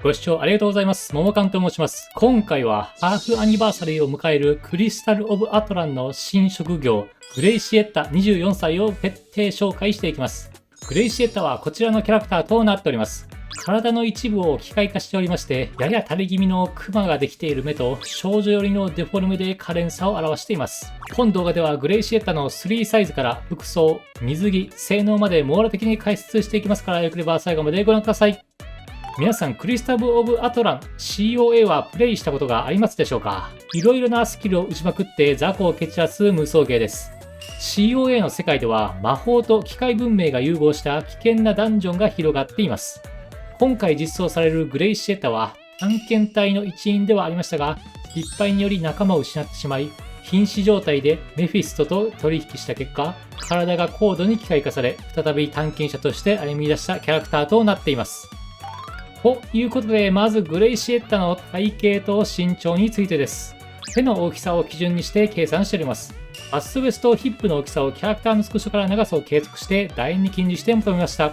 ご視聴ありがとうございます。ももかんと申します。今回はハーフアニバーサリーを迎えるクリスタル・オブ・アトランの新職業、グレイシエッタ24歳を徹底紹介していきます。グレイシエッタはこちらのキャラクターとなっております。体の一部を機械化しておりまして、やや垂れ気味のクマができている目と少女寄りのデフォルメで可憐さを表しています。本動画ではグレイシエッタの3サイズから服装、水着、性能まで網羅的に解説していきますから、よければ最後までご覧ください。皆さん、クリスタル・オブ・アトラン COA はプレイしたことがありますでしょうか？いろいろなスキルを打ちまくって雑魚を蹴散らす無双ゲーです。COA の世界では魔法と機械文明が融合した危険なダンジョンが広がっています。今回実装されるグレイシエッタは探検隊の一員ではありましたが、失敗により仲間を失ってしまい、瀕死状態でメフィストと取引した結果、体が高度に機械化され、再び探検者として歩み出したキャラクターとなっています。ということで、まずグレイシエッタの体型と身長についてです。手の大きさを基準にして計算しております。バストウエストヒップの大きさをキャラクターのスクショから長さを計測して楕円に記入して求めました。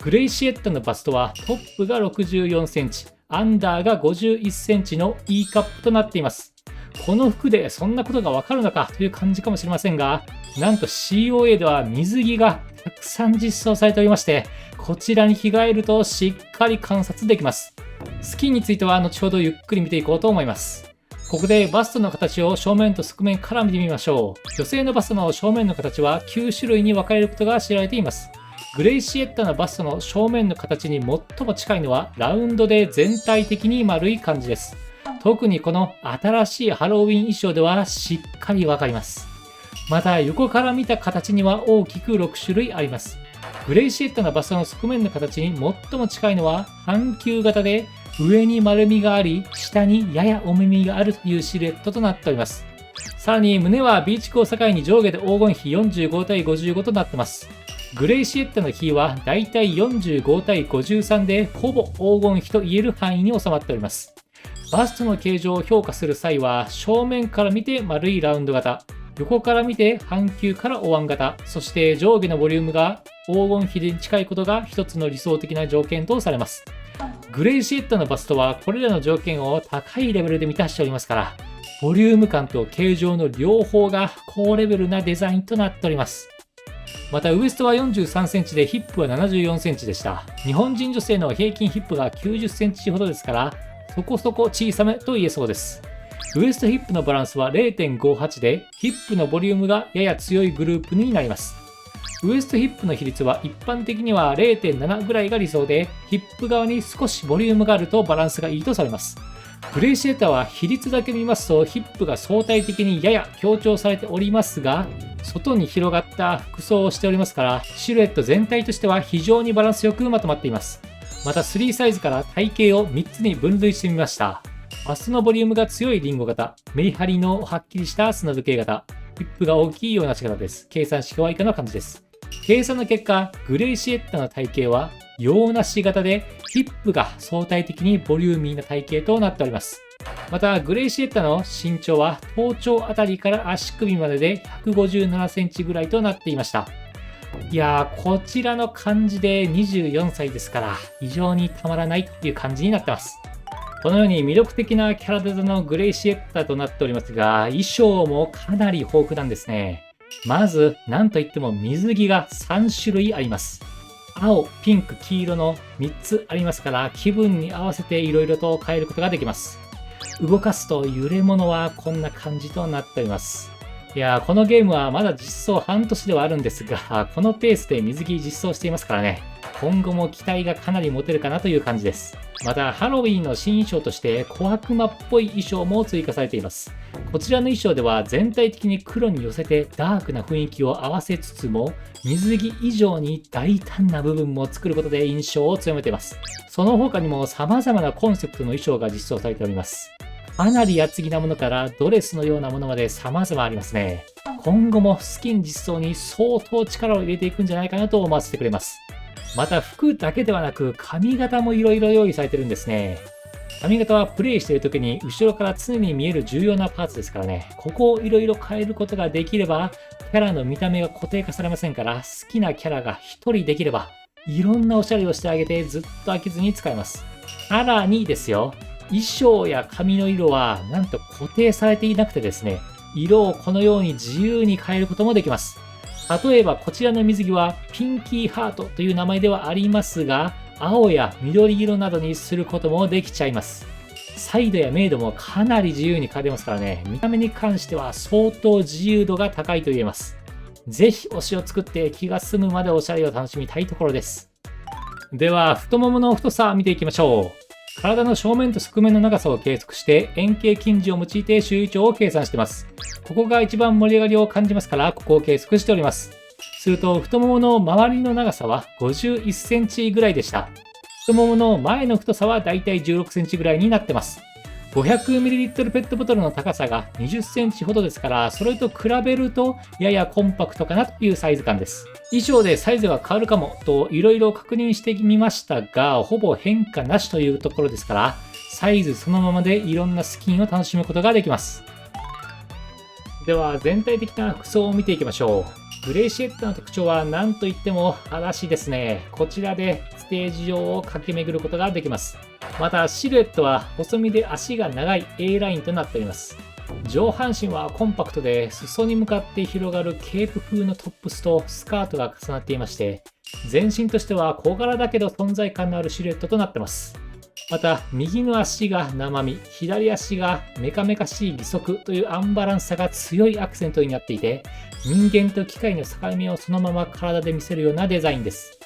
グレイシエッタのバストはトップが64センチ、アンダーが51センチの E カップとなっています。この服でそんなことがわかるのかという感じかもしれませんが、なんと COA では水着がたくさん実装されておりまして、こちらに着替えるとしっかり観察できます。スキンについては後ほどゆっくり見ていこうと思います。ここでバストの形を正面と側面から見てみましょう。女性のバストの正面の形は9種類に分かれることが知られています。グレイシエッタのバストの正面の形に最も近いのはラウンドで全体的に丸い感じです。特にこの新しいハロウィン衣装ではしっかりわかります。また横から見た形には大きく6種類あります。グレイシエッタのバストの側面の形に最も近いのは半球型で、上に丸みがあり下にやや重みがあるというシルエットとなっております。さらに胸は B 地区を境に上下で黄金比45対55となっています。グレイシエッタの比はだいたい45対53で、ほぼ黄金比と言える範囲に収まっております。バストの形状を評価する際は、正面から見て丸いラウンド型、横から見て半球からお椀型、そして上下のボリュームが黄金比に近いことが一つの理想的な条件とされます。グレイシエッタのバストはこれらの条件を高いレベルで満たしておりますから、ボリューム感と形状の両方が高レベルなデザインとなっております。またウエストは43センチでヒップは74センチでした。日本人女性の平均ヒップが90センチほどですから、そこそこ小さめと言えそうです。ウエストヒップのバランスは 0.58 で、ヒップのボリュームがやや強いグループになります。ウエストヒップの比率は一般的には 0.7 ぐらいが理想で、ヒップ側に少しボリュームがあるとバランスがいいとされます。グレイシエッタは比率だけ見ますとヒップが相対的にやや強調されておりますが、外に広がった服装をしておりますから、シルエット全体としては非常にバランスよくまとまっています。また3サイズから体型を3つに分類してみました。バストのボリュームが強いリンゴ型、メリハリのはっきりした砂時計型、ヒップが大きいような姿です。計算式は以下の感じです。計算の結果、グレイシエッタの体型は洋梨型で、ヒップが相対的にボリューミーな体型となっております。また、グレイシエッタの身長は頭頂あたりから足首までで157センチぐらいとなっていました。いやー、こちらの感じで24歳ですから、非常にたまらないという感じになってます。このように魅力的なキャラデザのグレイシエッタとなっておりますが、衣装もかなり豊富なんですね。まず、なんといっても水着が3種類あります。青、ピンク、黄色の3つありますから、気分に合わせて色々と変えることができます。動かすと揺れ物はこんな感じとなっております。いやー、このゲームはまだ実装半年ではあるんですが、このペースで水着実装していますからね、今後も期待がかなり持てるかなという感じです。また、ハロウィンの新衣装として小悪魔っぽい衣装も追加されています。こちらの衣装では全体的に黒に寄せてダークな雰囲気を合わせつつも、水着以上に大胆な部分も作ることで印象を強めています。その他にも様々なコンセプトの衣装が実装されております。かなり厚着なものからドレスのようなものまで様々ありますね。今後もスキン実装に相当力を入れていくんじゃないかなと思わせてくれます。また服だけではなく髪型も色々用意されてるんですね。髪型はプレイしている時に後ろから常に見える重要なパーツですからね。ここを色々変えることができれば、キャラの見た目が固定化されませんから、好きなキャラが1人できれば、いろんなおしゃれをしてあげてずっと飽きずに使えます。さらにですよ、衣装や髪の色はなんと固定されていなくてですね、色をこのように自由に変えることもできます。例えばこちらの水着はピンキーハートという名前ではありますが、青や緑色などにすることもできちゃいます。サイドやメイドもかなり自由に変えれますからね、見た目に関しては相当自由度が高いと言えます。ぜひ推しを作って気が済むまでおしゃれを楽しみたいところです。では、太ももの太さを見ていきましょう。体の正面と側面の長さを計測して、円形近似を用いて周囲長を計算しています。ここが一番盛り上がりを感じますから、ここを計測しております。すると、太ももの周りの長さは51センチぐらいでした。太ももの前の太さはだいたい16センチぐらいになってます。500ml ペットボトルの高さが20センチほどですから、それと比べるとややコンパクトかなというサイズ感です。衣装でサイズが変わるかもといろいろ確認してみましたが、ほぼ変化なしというところですから、サイズそのままでいろんなスキンを楽しむことができます。では全体的な服装を見ていきましょう。グレイシエッタの特徴は何といっても裸足ですね。こちらでステージ上を駆け巡ることができます。またシルエットは細身で足が長い A ラインとなっております。上半身はコンパクトで裾に向かって広がるケープ風のトップスとスカートが重なっていまして、全身としては小柄だけど存在感のあるシルエットとなっています。また右の足が生身、左足がメカメカしい義足というアンバランスさが強いアクセントになっていて、人間と機械の境目をそのまま体で見せるようなデザインです。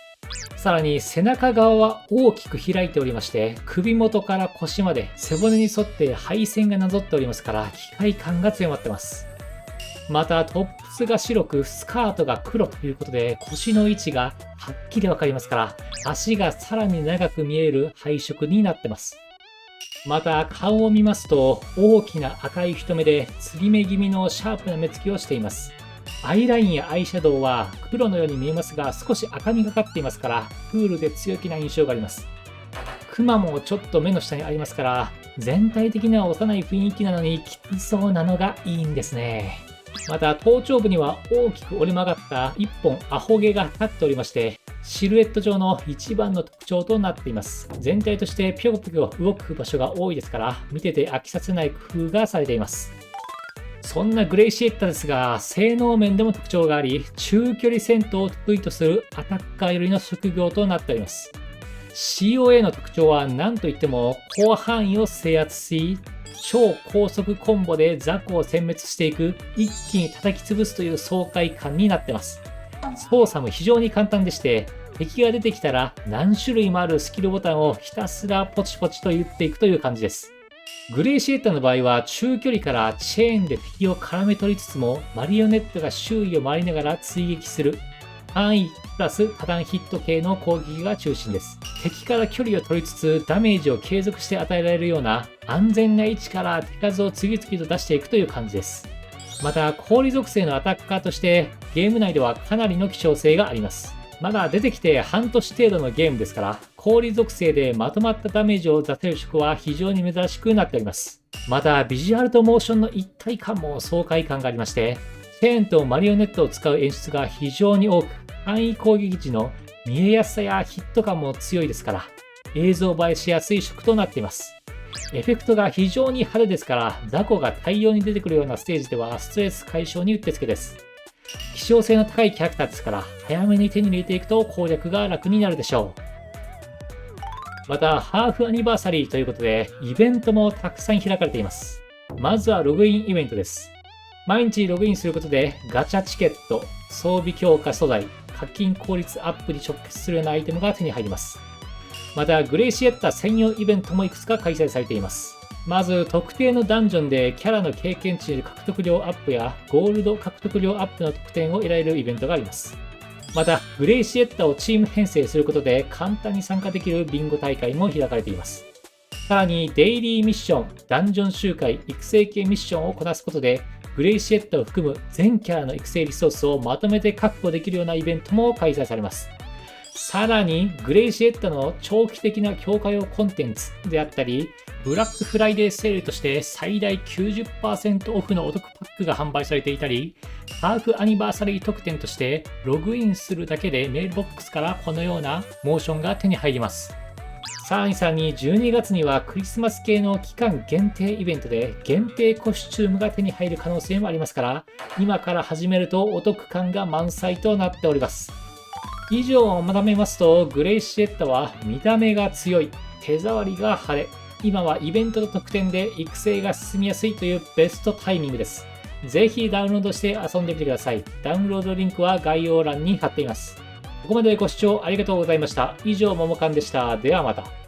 さらに背中側は大きく開いておりまして、首元から腰まで背骨に沿って配線がなぞっておりますから、機械感が強まってます。またトップスが白くスカートが黒ということで、腰の位置がはっきりわかりますから、足がさらに長く見える配色になってます。また顔を見ますと、大きな赤い瞳で継ぎ目気味のシャープな目つきをしています。アイラインやアイシャドウは黒のように見えますが、少し赤みがかっていますから、クールで強気な印象があります。クマもちょっと目の下にありますから、全体的には幼い雰囲気なのにきつそうなのがいいんですね。また頭頂部には大きく折れ曲がった1本アホ毛が立っておりまして、シルエット上の一番の特徴となっています。全体としてぴょこぴょこ動く場所が多いですから、見てて飽きさせない工夫がされています。そんなグレイシエッタですが、性能面でも特徴があり、中距離戦闘を得意とするアタッカー寄りの職業となっております。COA の特徴は何といっても広範囲を制圧し、超高速コンボで雑魚を殲滅していく、一気に叩き潰すという爽快感になってます。操作も非常に簡単でして、敵が出てきたら何種類もあるスキルボタンをひたすらポチポチと言っていくという感じです。グレイシエッタの場合は中距離からチェーンで敵を絡め取りつつも、マリオネットが周囲を回りながら追撃する範囲プラス多段ヒット系の攻撃が中心です。敵から距離を取りつつダメージを継続して与えられるような安全な位置から手数を次々と出していくという感じです。また氷属性のアタッカーとしてゲーム内ではかなりの希少性があります。まだ出てきて半年程度のゲームですから、氷属性でまとまったダメージを出せる職は非常に珍しくなっております。またビジュアルとモーションの一体感も爽快感がありまして、チェーンとマリオネットを使う演出が非常に多く、範囲攻撃時の見えやすさやヒット感も強いですから、映像映えしやすい色となっています。エフェクトが非常に派手ですから、雑魚が大量に出てくるようなステージではストレス解消にうってつけです。希少性の高いキャラクターですから、早めに手に入れていくと攻略が楽になるでしょう。また、ハーフアニバーサリーということで、イベントもたくさん開かれています。まずはログインイベントです。毎日ログインすることで、ガチャチケット、装備強化素材、課金効率アップに直結するようなアイテムが手に入ります。また、グレイシエッタ専用イベントもいくつか開催されています。まず、特定のダンジョンでキャラの経験値獲得量アップやゴールド獲得量アップの特典を得られるイベントがあります。また、グレイシエッタをチーム編成することで簡単に参加できるビンゴ大会も開かれています。さらに、デイリーミッション、ダンジョン周回、育成系ミッションをこなすことで、グレイシエッタを含む全キャラの育成リソースをまとめて確保できるようなイベントも開催されます。さらに、グレイシエッタの長期的な強化用コンテンツであったり、ブラックフライデーセールとして最大 90% オフのお得パックが販売されていたり、ハーフアニバーサリー特典としてログインするだけでメールボックスからこのようなモーションが手に入ります。さらに12月にはクリスマス系の期間限定イベントで限定コスチュームが手に入る可能性もありますから、今から始めるとお得感が満載となっております。以上をまとめますと、グレイシエッタは見た目が強い、手触りが派手、今はイベントと特典で育成が進みやすいというベストタイミングです。ぜひダウンロードして遊んでみてください。ダウンロードリンクは概要欄に貼っています。ここまでご視聴ありがとうございました。以上、ももかんでした。ではまた。